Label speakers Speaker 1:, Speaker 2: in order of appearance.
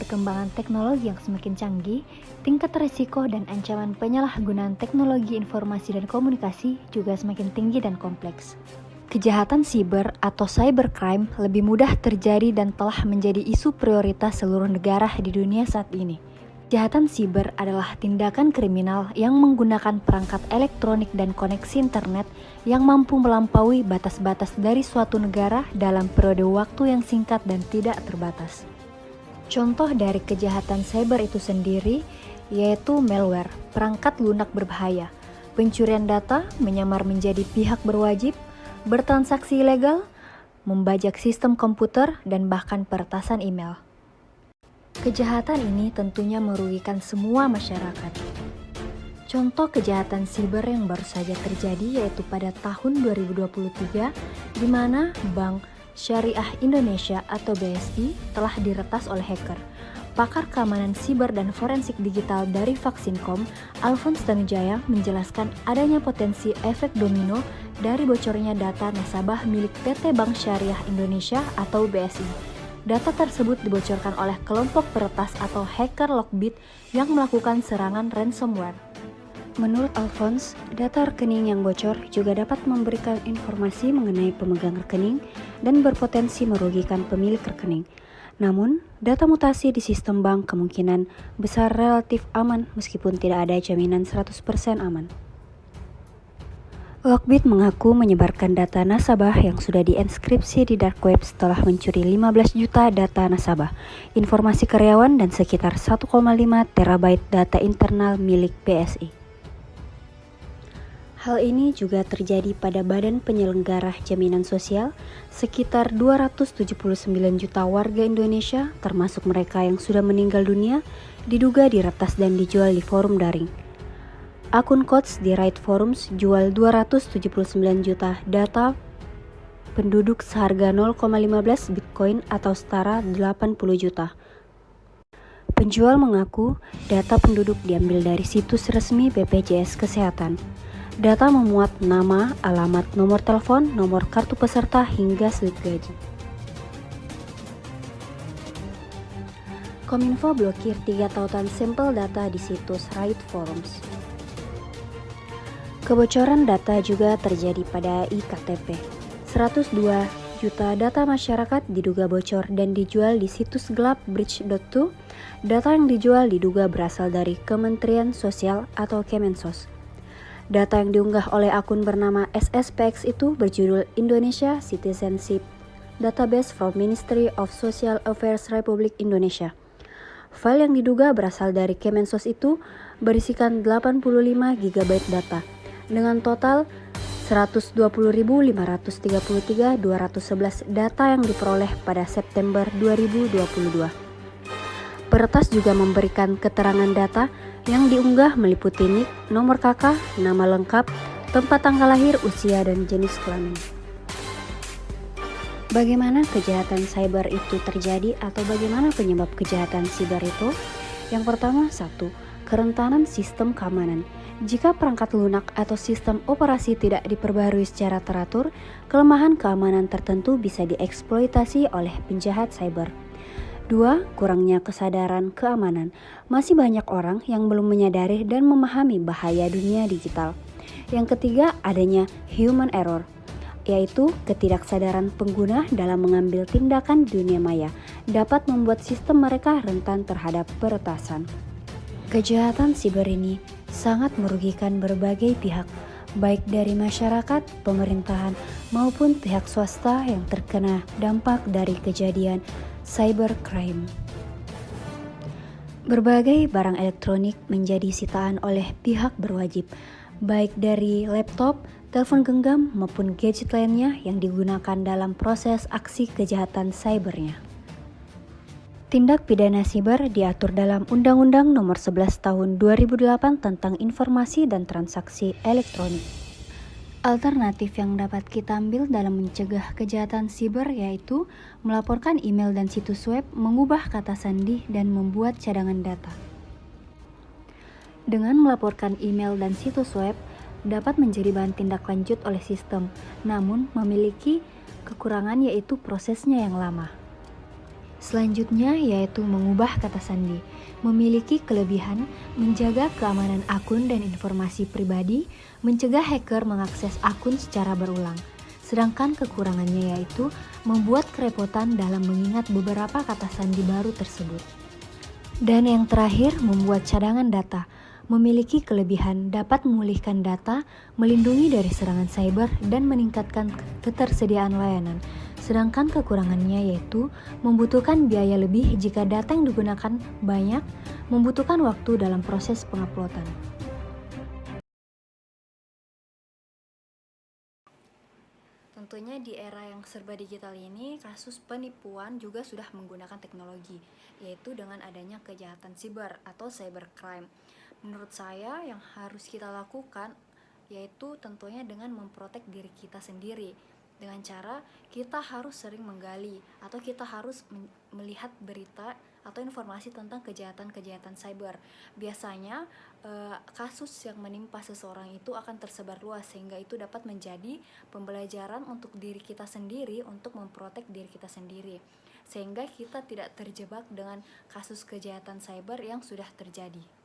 Speaker 1: perkembangan teknologi yang semakin canggih, tingkat resiko dan ancaman penyalahgunaan teknologi informasi dan komunikasi juga semakin tinggi dan kompleks. Kejahatan siber atau cybercrime lebih mudah terjadi dan telah menjadi isu prioritas seluruh negara di dunia saat ini. Kejahatan siber adalah tindakan kriminal yang menggunakan perangkat elektronik dan koneksi internet yang mampu melampaui batas-batas dari suatu negara dalam periode waktu yang singkat dan tidak terbatas. Contoh dari kejahatan cyber itu sendiri yaitu malware, perangkat lunak berbahaya, pencurian data, menyamar menjadi pihak berwajib, bertransaksi ilegal, membajak sistem komputer, dan bahkan peretasan email. Kejahatan ini tentunya merugikan semua masyarakat. Contoh kejahatan siber yang baru saja terjadi yaitu pada tahun 2023, di mana Bank Syariah Indonesia atau BSI telah diretas oleh hacker. Pakar keamanan siber dan forensik digital dari Vaksinkom, Alphonse Tanujaya, menjelaskan adanya potensi efek domino dari bocornya data nasabah milik PT Bank Syariah Indonesia atau BSI. Data tersebut dibocorkan oleh kelompok peretas atau hacker Lockbit yang melakukan serangan ransomware. Menurut Alphonse, data rekening yang bocor juga dapat memberikan informasi mengenai pemegang rekening dan berpotensi merugikan pemilik rekening. Namun, data mutasi di sistem bank kemungkinan besar relatif aman meskipun tidak ada jaminan 100% aman. Lockbit mengaku menyebarkan data nasabah yang sudah dienkripsi di dark web setelah mencuri 15 juta data nasabah, informasi karyawan dan sekitar 1,5 terabyte data internal milik BSI. Hal ini juga terjadi pada Badan Penyelenggara Jaminan Sosial, sekitar 279 juta warga Indonesia, termasuk mereka yang sudah meninggal dunia, diduga diretas dan dijual di forum daring. Akun Coach di Right Forums jual 279 juta data penduduk seharga 0,15 Bitcoin atau setara 80 juta. Penjual mengaku data penduduk diambil dari situs resmi BPJS Kesehatan. Data memuat nama, alamat, nomor telepon, nomor kartu peserta, hingga slip gaji. Kominfo blokir 3 tautan sampel data di situs Right Forums. Kebocoran data juga terjadi pada iKTP. 102 juta data masyarakat diduga bocor dan dijual di situs gelap Bridge.to. Data yang dijual diduga berasal dari Kementerian Sosial atau Kemensos. Data yang diunggah oleh akun bernama SSPX itu berjudul Indonesia Citizenship Database from Ministry of Social Affairs Republik Indonesia. File yang diduga berasal dari Kemensos itu berisikan 85 GB data dengan total 120.533.211 data yang diperoleh pada September 2022. Peretas juga memberikan keterangan data yang diunggah meliputi nik, nomor KK, nama lengkap, tempat tanggal lahir, usia, dan jenis kelamin. Bagaimana kejahatan cyber itu terjadi atau bagaimana penyebab kejahatan siber itu? Yang pertama, 1. Kerentanan sistem keamanan. Jika perangkat lunak atau sistem operasi tidak diperbarui secara teratur, kelemahan keamanan tertentu bisa dieksploitasi oleh penjahat cyber. 2. Kurangnya kesadaran keamanan. Masih banyak orang yang belum menyadari dan memahami bahaya dunia digital. Yang ketiga, adanya human error, yaitu ketidaksadaran pengguna dalam mengambil tindakan di dunia maya dapat membuat sistem mereka rentan terhadap peretasan. Kejahatan siber ini sangat merugikan berbagai pihak, baik dari masyarakat, pemerintahan, maupun pihak swasta yang terkena dampak dari kejadian cybercrime. Berbagai barang elektronik menjadi sitaan oleh pihak berwajib, baik dari laptop, telepon genggam, maupun gadget lainnya yang digunakan dalam proses aksi kejahatan cybernya. Tindak pidana siber diatur dalam Undang-Undang Nomor 11 Tahun 2008 tentang Informasi dan Transaksi Elektronik. Alternatif yang dapat kita ambil dalam mencegah kejahatan siber yaitu melaporkan email dan situs web, mengubah kata sandi, dan membuat cadangan data. Dengan melaporkan email dan situs web dapat menjadi bahan tindak lanjut oleh sistem, namun memiliki kekurangan yaitu prosesnya yang lama. Selanjutnya yaitu mengubah kata sandi. Memiliki kelebihan menjaga keamanan akun dan informasi pribadi, mencegah hacker mengakses akun secara berulang. Sedangkan kekurangannya yaitu membuat kerepotan dalam mengingat beberapa kata sandi baru tersebut. Dan yang terakhir, membuat cadangan data. Memiliki kelebihan dapat memulihkan data, melindungi dari serangan cyber, dan meningkatkan ketersediaan layanan. Sedangkan kekurangannya yaitu membutuhkan biaya lebih jika data yang digunakan banyak, membutuhkan waktu dalam proses penguploadan. Tentunya di era yang serba digital ini, kasus penipuan juga sudah menggunakan teknologi, yaitu dengan adanya kejahatan siber atau cybercrime. Menurut saya yang harus kita lakukan yaitu tentunya dengan memprotek diri kita sendiri. Dengan cara kita harus sering menggali atau kita harus melihat berita atau informasi tentang kejahatan-kejahatan cyber. Biasanya kasus yang menimpa seseorang itu akan tersebar luas sehingga itu dapat menjadi pembelajaran untuk diri kita sendiri untuk memprotek diri kita sendiri. Sehingga kita tidak terjebak dengan kasus kejahatan cyber yang sudah terjadi.